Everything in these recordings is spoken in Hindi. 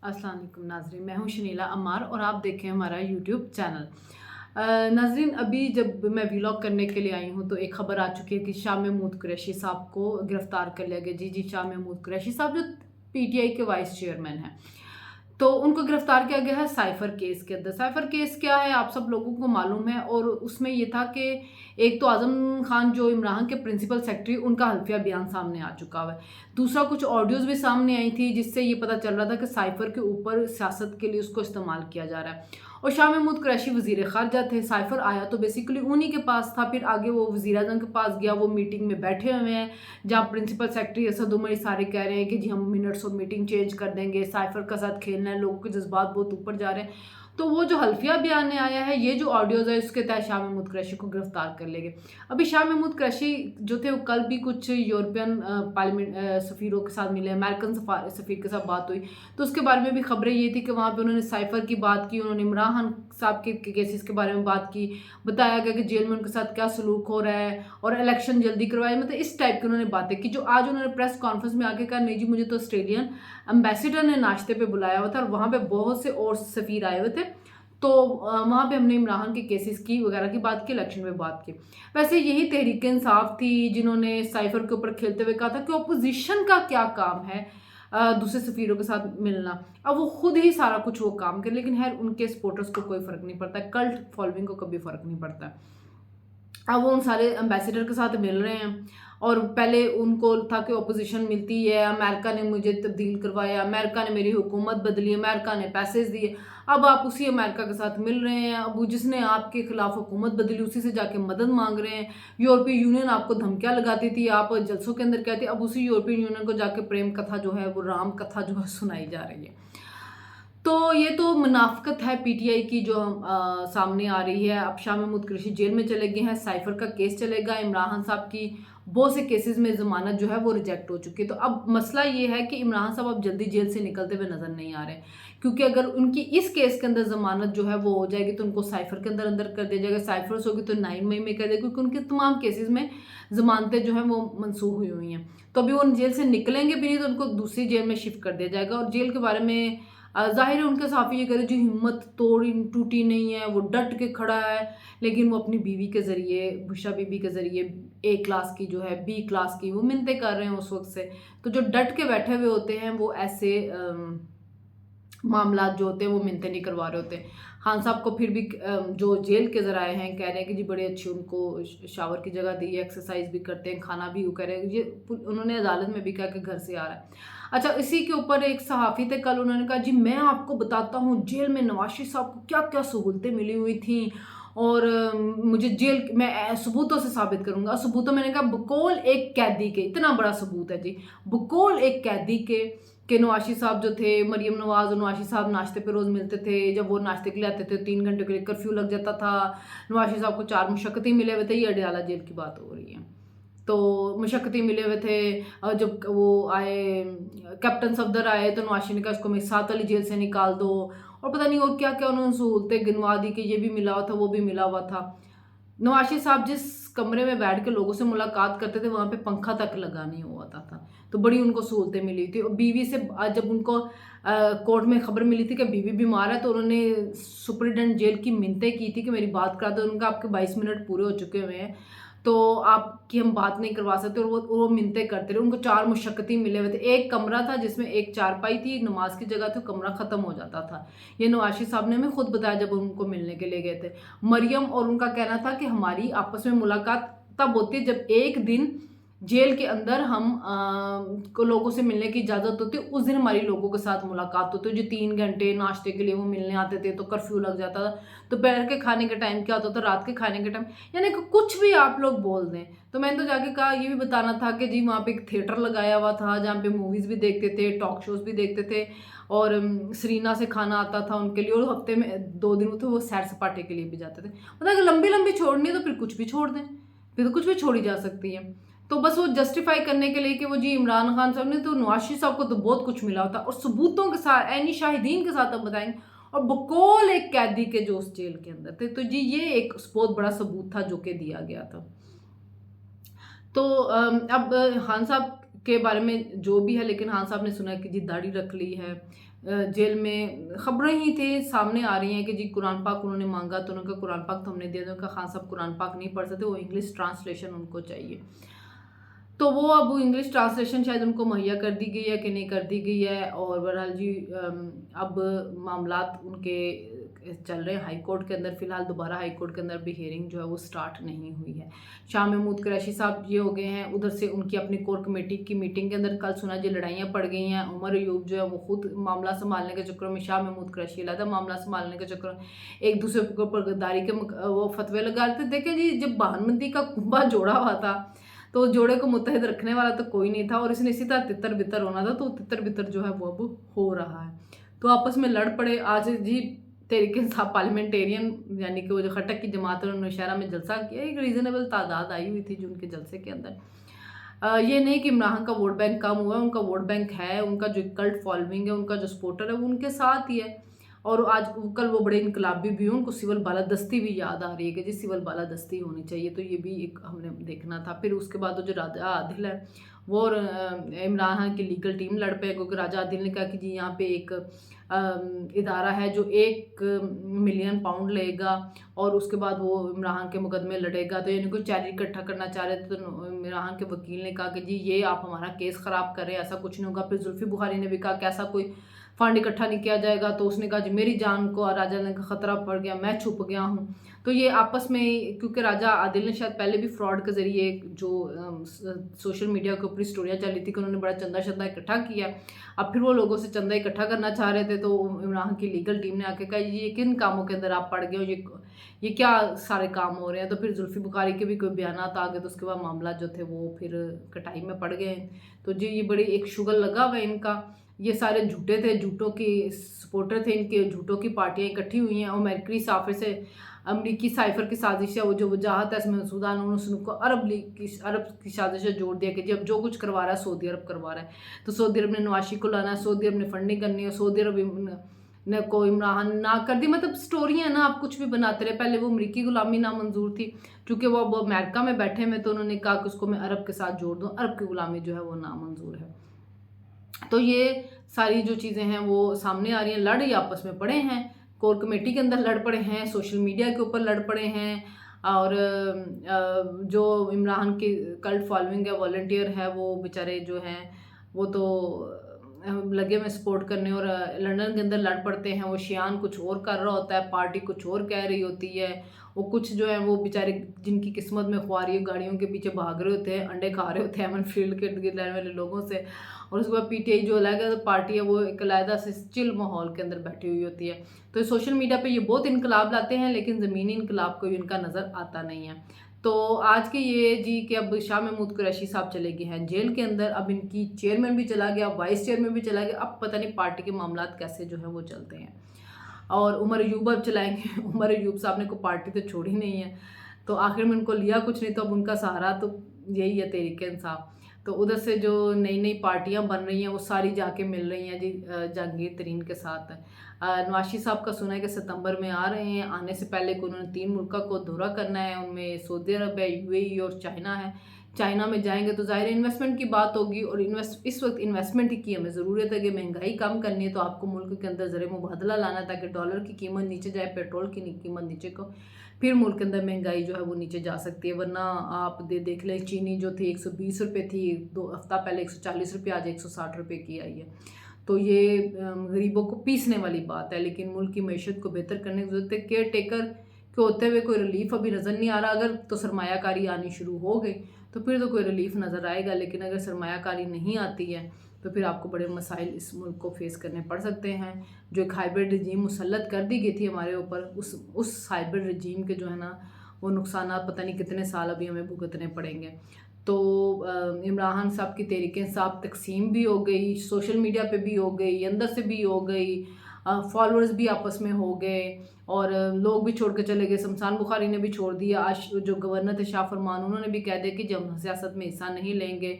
अस्सलाम वालेकुम नाज़रीन, मैं हूँ शनीला अम्मार और आप देखें हमारा यूट्यूब चैनल। नाज़रीन, अभी जब मैं व्लॉग करने के लिए आई हूँ तो एक ख़बर आ चुकी है कि शाह महमूद कुरैशी साहब को गिरफ़्तार कर लिया गया। जी, शाह महमूद कुरैशी साहब जो पीटीआई के वाइस चेयरमैन हैं, तो उनको गिरफ्तार किया गया है साइफर केस के अंदर। साइफर केस क्या है आप सब लोगों को मालूम है, और उसमें ये था कि एक तो आज़म खान जो इमरान के प्रिंसिपल सेक्रेटरी, उनका हल्फिया बयान सामने आ चुका हुआ है। दूसरा कुछ ऑडियोज़ भी सामने आई थी जिससे ये पता चल रहा था कि साइफर के ऊपर सियासत के लिए उसको इस्तेमाल किया जा रहा है। और शाह महमूद कुरैशी वज़ीर ख़ारजा थे। साइफर आया तो बेसिकली उन्हीं के पास था, फिर आगे वो वज़ीर-ए-आज़म के पास गया, वो मीटिंग में बैठे हुए हैं जहाँ प्रिंसिपल सेक्रेटरी असद उमर सारे कह रहे हैं कि जी हम मिनट्स ऑफ मीटिंग चेंज कर देंगे, साइफर का साथ खेलना है, लोगों के जज्बात बहुत ऊपर जा रहे हैं। तो वो जो हल्फिया बयान में आया है, ये जो ऑडियोज़ है, उसके तहत शाह महमूद कुरैशी को गिरफ्तार कर लेंगे। अभी शाह महमूद कुरैशी जो थे वो कल भी कुछ यूरोपियन पार्लियामेंट सफ़ीरों के साथ मिले, अमेरिकन सफ़ीर के साथ बात हुई, तो उसके बारे में भी खबरें ये थी कि वहाँ पे उन्होंने साइफर की बात की, उन्होंने इमरान खान साहब के केसेस के बारे में बात की, बताया गया कि जेल में उनके साथ क्या सलूक हो रहा है और इलेक्शन जल्दी करवाए, मतलब इस टाइप की उन्होंने बातें की। जो आज उन्होंने प्रेस कॉन्फ्रेंस में आके कहा, नहीं जी मुझे तो ऑस्ट्रेलियन एम्बेसडर ने नाश्ते पे बुलाया हुआ था और वहाँ पे बहुत से और सफ़ीर आए हुए थे, तो वहाँ पे हमने इमरान के केसेस की वगैरह की बात की, इलेक्शन में बात की। वैसे यही तहरीक इंसाफ थी जिन्होंने साइफर के ऊपर खेलते हुए कहा था कि अपोजिशन का क्या काम है दूसरे सफ़ीरों के साथ मिलना, अब वो खुद ही सारा कुछ वो काम करे, लेकिन खैर उनके सपोर्टर्स को कोई फ़र्क नहीं पड़ता, कल्ट फॉलोइंग को कभी फ़र्क नहीं पड़ता। अब वो उन सारे एम्बेसडर के साथ मिल रहे हैं, और पहले उनको था कि अपोजिशन मिलती है, अमेरिका ने मुझे तब्दील करवाया, अमेरिका ने मेरी हुकूमत बदली, अमेरिका ने पैसे दिए। अब आप उसी अमेरिका के साथ मिल रहे हैं, अब वो जिसने आपके खिलाफ हुकूमत बदली उसी से जाके मदद मांग रहे हैं। यूरोपीय यूनियन आपको धमकियाँ लगाती थी, आप जलसों के अंदर कहते, अब उसी यूरोपीय यूनियन को जाके प्रेम कथा जो है, वो राम कथा जो है सुनाई जा रही है। तो ये तो मुनाफ़िकत है पीटीआई की जो सामने आ रही है। अब शाह महमूद कुरैशी जेल में चले गए हैं, साइफर का केस चलेगा, इमरान खान साहब की बहुत से केसेस में ज़मानत जो है वो रिजेक्ट हो चुकी है। तो अब मसला ये है कि इमरान साहब अब जल्दी जेल से निकलते हुए नज़र नहीं आ रहे, क्योंकि अगर उनकी इस केस के अंदर ज़मानत जो है वो हो जाएगी तो उनको साइफर के अंदर अंदर कर दिया जाएगा, साइफर्स होगी तो 9 मई में कर देगा, क्योंकि उनके तमाम केसेस में ज़मानतें जो हैं वो मनसूख हुई हुई हैं। तो अभी वो जेल से निकलेंगे भी नहीं तो उनको दूसरी जेल में शिफ्ट कर दिया जाएगा। और जेल के बारे में ज़ाहिर है उनके साफ़ी ये कह जो हिम्मत तोड़ी टूटी नहीं है, वो डट के खड़ा है, लेकिन वो अपनी बीवी के ज़रिए, बुशरा बीबी के ज़रिए ए क्लास की जो है बी क्लास की वो मिन्नतें कर रहे हैं उस वक़्त से। तो जो डट के बैठे हुए होते हैं वो ऐसे मामलात जो होते हैं वो मिन्नतें नहीं करवा रहे होते। खान साहब को फिर भी जो जेल के ज़राए हैं कह रहे हैं कि जी बड़ी अच्छी उनको शावर की जगह दी है, एक्सरसाइज़ भी करते हैं, खाना भी वो कह रहे हैं, ये उन्होंने अदालत में भी कहा कि घर से आ रहा है। अच्छा, इसी के ऊपर एक सहाफ़ी थे, कल उन्होंने कहा जी मैं आपको बताता हूँ जेल में नवाज़ शरीफ साहब को क्या-क्या सहूलतें मिली हुई थी, और मुझे जेल मैं सबूतों से साबित करूँगा। सबूतों मैंने कहा बकौल एक कैदी के, इतना बड़ा सबूत है जी, बकौल एक कैदी के नवाज़ साहब जो थे, मरियम नवाज़ और नवाज़ साहब नाश्ते पे रोज़ मिलते थे। जब वो नाश्ते के लिए आते थे 3 घंटे के लिए कर्फ्यू लग जाता था। नवाज़ साहब को 4 मुशक्कती मिले हुए थे, ये अडयाला जेल की बात हो रही है। तो मुशक्कती मिले हुए थे, जब वो आए कैप्टन सफदर आए तो नवाज़ ने कहा इसको मेरे साथ वाली जेल से निकाल दो, और पता नहीं और क्या-क्या उन्होंने सहूलतें गिनवा दी कि ये भी मिला हुआ था, वो भी मिला हुआ था। नवाज़ साहब जिस कमरे में बैठ के लोगों से मुलाकात करते थे वहाँ पे पंखा तक लगा नहीं हुआ था। तो बड़ी उनको सहूलतें मिली थी, और बीवी से जब उनको कोर्ट में खबर मिली थी कि बीवी बीमार है तो उन्होंने सुपरिटेंडेंट जेल की मिन्नतें की थी कि मेरी बात करा दो। उनका आपके 22 मिनट पूरे हो चुके हुए हैं, तो आपकी हम बात नहीं करवा सकते, और वो मिन्नतें करते रहे। उनको 4 मुशक्कती मिले हुए थे, एक कमरा था जिसमें एक चारपाई थी, नमाज की जगह थी, कमरा ख़त्म हो जाता था। ये नवाज़ साहब ने हमें खुद बताया जब उनको मिलने के लिए गए थे। मरियम और उनका कहना था कि हमारी आपस में मुलाकात तब होती है जब एक दिन जेल के अंदर हम को लोगों से मिलने की इजाज़त होती है, उस दिन हमारी लोगों के साथ मुलाकात होती है। जो 3 घंटे नाश्ते के लिए वो मिलने आते थे तो कर्फ्यू लग जाता था, दोपहर के खाने का टाइम क्या होता था, रात के खाने के टाइम, यानी कि कुछ भी आप लोग बोल दें। तो मैंने तो जाके कहा, ये भी बताना था कि जी वहाँ पे एक थिएटर लगाया हुआ था जहाँ पे मूवीज़ भी देखते थे, टॉक शोज़ भी देखते थे, और सरीना से खाना आता था उनके लिए, और हफ्ते में 2 दिन तो वो सैर सपाटे के लिए भी जाते थे। मतलब अगर लंबी-लंबी छोड़नी है तो फिर कुछ भी छोड़ दें, फिर तो कुछ भी छोड़ी जा सकती है। तो बस वो जस्टिफाई करने के लिए कि वो जी इमरान खान साहब ने तो नवाज शरीफ साहब को तो बहुत कुछ मिला होता, और सबूतों के साथ ऐनी शाहिदीन के साथ हम बताएंगे, और बकौल एक कैदी के जो उस जेल के अंदर थे। तो जी ये एक बहुत बड़ा सबूत था जो कि दिया गया था। तो अब खान साहब के बारे में जो भी है, लेकिन खान साहब ने सुना कि जी दाढ़ी रख ली है, जेल में खबरें ही थी सामने आ रही हैं कि जी कुरान पाक उन्होंने मांगा तो उनका कुरान पाक तो हमने दे दिया। उनका खान साहब कुरान पाक नहीं पढ़ सकते, वो इंग्लिश ट्रांसलेशन उनको चाहिए। तो वो अब इंग्लिश ट्रांसलेशन शायद उनको मुहैया कर दी गई है कि नहीं कर दी गई है। और बहरहाल जी अब मामलात उनके चल रहे हैं हाई कोर्ट के अंदर। फ़िलहाल दोबारा हाई कोर्ट के अंदर भी हियरिंग जो है वो स्टार्ट नहीं हुई है। शाह महमूद कुरैशी साहब ये हो गए हैं, उधर से उनकी अपनी कोर कमेटी की मीटिंग के अंदर कल सुना जी लड़ाइयाँ पड़ गई हैं। उमर अयूब जो है वो खुद मामला संभालने के चक्कर में, शाह महमूद कुरैशी अलहदा मामला संभालने के चक्कर में एक दूसरे के ऊपर गद्दारी के वो फतवे लगा रहे थे। देखें जी, जब बहानमंदी का कुंभा जोड़ा हुआ था तो जोड़े को मुत्तहिद रखने वाला तो कोई नहीं था, और इसने इसी तरह तितर बितर होना था, तो तितर बितर जो है वो अब हो रहा है। तो आपस में लड़ पड़े। आज जी तहरीक इंसाफ पार्लियामेंटेरियन यानी कि वो जो खटक की जमात उन्होंने नौशहरा में जलसा किया, एक रीज़नेबल तादाद आई हुई थी जो उनके जलसे के अंदर। ये नहीं कि इमरान का वोट बैंक कम हुआ है, उनका वोट बैंक है, उनका जो कल्ट फॉलोइंग है, उनका जो सपोर्टर है वो उनके साथ ही है। और आज कल वो बड़े इनकलाबी भी हैं, उनको सिविल बालादस्ती भी याद आ रही है कि जी सिविल बालादस्ती होनी चाहिए, तो ये भी एक हमने देखना था। फिर उसके बाद जो राजा आदिल है वो और इमरान खान की लीगल टीम लड़ पे, क्योंकि राजा आदिल ने कहा कि जी यहाँ पे एक इदारा है जो 1 मिलियन पाउंड लेगा और उसके बाद वो इमरान के मुकदमे लड़ेगा। तो यानी कोई चैरिटी इकट्ठा करना चाह रहे थे, तो इमरान के वकील ने कहा कि जी ये आप हमारा केस ख़राब कर रहे हैं, ऐसा कुछ नहीं होगा। फिर जुल्फी बुखारी ने भी कहा कि ऐसा कोई फंड इकट्ठा नहीं किया जाएगा। तो उसने कहा जी मेरी जान को राजा ने का खतरा पड़ गया, मैं छुप गया हूँ। तो ये आपस में, क्योंकि राजा आदिल ने शायद पहले भी फ्रॉड के ज़रिए जो सोशल मीडिया के ऊपर स्टोरियाँ चली थी कि उन्होंने बड़ा चंदा शंदा इकट्ठा किया, अब फिर वो लोगों से चंदा इकट्ठा करना चाह रहे थे। तो इमरान की लीगल टीम ने आके कहा ये किन कामों के अंदर आप पड़ गए हो, ये क्या सारे काम हो रहे हैं। तो फिर जुल्फी बुखारी के भी कोई बयानात आ गए, तो उसके बाद मामला जो थे वो फिर कटाई में पड़ गए। तो जी ये बड़ी एक शुगल लगा हुआ है इनका। ये सारे झूठे थे, झूठों की सपोर्टर थे इनके, झूठों की पार्टियां इकट्ठी हुई हैं। और अमेरिकी साफे से अमरीकी साइफर की साजिश है, वो जो वजाहत है इसमें मसूदा ने उसको अरब की साजिश से जोड़ दिया कि जब जो कुछ करवा रहा है सऊदी अरब करवा रहा है। तो सऊदी अरब ने नवाशी को लाना है, सऊदी अरब ने फंडिंग करनी है, सऊदी अरब ने को इमरान ना कर दी। मतलब स्टोरियाँ ना आप कुछ भी बनाते रहे। पहले वो अमरीकी गुलामी नामंजूर थी, चूँकि वो अब अमेरिका में बैठे में, तो उन्होंने कहा कि उसको मैं अरब के साथ जोड़ दूँ, अरब की गुलामी जो है वो नामंजूर है। तो ये सारी जो चीज़ें हैं वो सामने आ रही हैं। लड़ ये आपस में पड़े हैं, कोर कमेटी के अंदर लड़ पड़े हैं, सोशल मीडिया के ऊपर लड़ पड़े हैं। और जो इमरान की कल्ट फॉलोइंग है, वॉलंटियर है, वो बेचारे जो हैं वो तो लगे में सपोर्ट करने, और लंदन के अंदर लड़ पड़ते हैं। वो शियान कुछ और कर रहा होता है, पार्टी कुछ और कह रही होती है। वो कुछ जो है वो बेचारे जिनकी किस्मत में ख्वारी गाड़ियों के पीछे भाग रहे होते हैं, अंडे खा रहे होते हैं अमन फील्ड के इर्द गिर्द रहने वाले लोगों से। और उसके बाद पीटीआई जो अलग पार्टी है वो एक अलहदा से चिल माहौल के अंदर बैठी हुई होती है। तो सोशल मीडिया पे ये बहुत इनकलाब लाते हैं, लेकिन ज़मीनी इनकलाब कोई इनका नज़र आता नहीं है। तो आज के ये जी कि अब शाह महमूद कुरैशी साहब चले गए हैं जेल के अंदर, अब इनकी चेयरमैन भी चला गया, वाइस चेयरमैन भी चला गया। अब पता नहीं पार्टी के मामलात कैसे जो है वो चलते हैं। और उमर अयूब अब चलाएंगे। उमर अयूब साहब ने को पार्टी तो छोड़ी नहीं है, तो आखिर में उनको लिया कुछ नहीं, तो अब उनका सहारा तो यही है तहरीक इंसाफ। तो उधर से जो नई नई पार्टियां बन रही हैं वो सारी जाके मिल रही हैं जी जहांगीर तरीन के साथ। नवाशी साहब का सुना है कि सितंबर में आ रहे हैं, आने से पहले को उन्होंने 3 मुल्क को दौरा करना है, उनमें सऊदी अरब है, यूएई और चाइना है। चाइना में जाएंगे तो ज़ाहिर इन्वेस्टमेंट की बात होगी, और इस वक्त इन्वेस्टमेंट की हमें ज़रूरत है कि महंगाई कम करनी है, तो आपको मुल्क के अंदर ज़र मुबादला लाना है ताकि डॉलर की कीमत नीचे जाए, पेट्रोल की कीमत नीचे को, फिर मुल्क के अंदर महंगाई जो है वो नीचे जा सकती है। वरना आप देख लें, चीनी जो थी 120 रुपये थी 2 हफ्ता पहले, 140 रुपये, आज 160 रुपये की आई है। तो ये गरीबों को पीसने वाली बात है। लेकिन मुल्क की मैशत को बेहतर करने की ज़रूरत है। केयर टेकर के होते हुए कोई रिलीफ अभी नज़र नहीं आ रहा। अगर तो सरमायाकारी आनी शुरू हो गई तो फिर तो कोई रिलीफ नज़र आएगा, लेकिन अगर सरमायाकारी नहीं आती है तो फिर आपको बड़े मसाइल इस मुल्क को फेस करने पड़ सकते हैं। जो एक हाइब्रिड रजीम मुसल्लत कर दी गई थी हमारे ऊपर, उस हाइब्रिड रजीम के जो है ना वो नुकसान पता नहीं कितने साल अभी हमें भुगतने पड़ेंगे। तो इमरान साहब की तहरीक इंसाफ तकसीम भी हो गई, सोशल मीडिया पे भी हो गई, अंदर से भी हो गई, फॉलोअर्स भी आपस में हो गए, और लोग भी छोड़ के चले गए। शमशान बुखारी ने भी छोड़ दिया। आज जो गवर्नर थे शाह फरमान, उन्होंने भी कह दिया कि जब हम सियासत में हिस्सा नहीं लेंगे,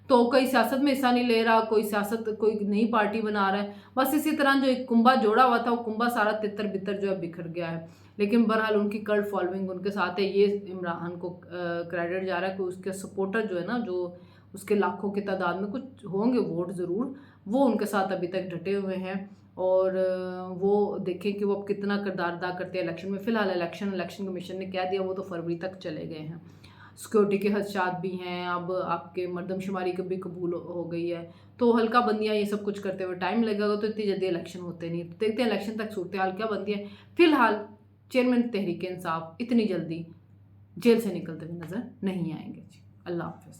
तो कोई सियासत में हिस्सा नहीं ले रहा, कोई नई पार्टी बना रहा है। बस इसी तरह जो एक कुंभा जोड़ा हुआ था वो कुंभा सारा तितर बितर जो है बिखर गया है। लेकिन बहरहाल उनकी कल्ट फॉलोइंग उनके साथ है, ये इमरान को क्रेडिट जा रहा है कि उसके सपोर्टर जो है ना, जो उसके लाखों की तादाद में कुछ होंगे वोट ज़रूर, वो उनके साथ अभी तक डटे हुए हैं। और वो देखें कि वो अब कितना किरदार अदा करते हैं इलेक्शन में। फ़िलहाल इलेक्शन कमीशन ने कह दिया वो तो फरवरी तक चले गए हैं। सिक्योरिटी के खदशात भी हैं, अब आपके मरदमशुमारी भी कबूल हो गई है, तो हल्का बंदियाँ ये सब कुछ करते हुए टाइम लगेगा, तो इतनी जल्दी इलेक्शन होते नहीं। तो देखते हैं इलेक्शन तक सूरत हाल क्या बनती है। फ़िलहाल चेयरमैन तहरीक इंसाफ इतनी जल्दी जेल से निकलते हुए नज़र नहीं आएंगे। जी, अल्लाह हाफ़िज़।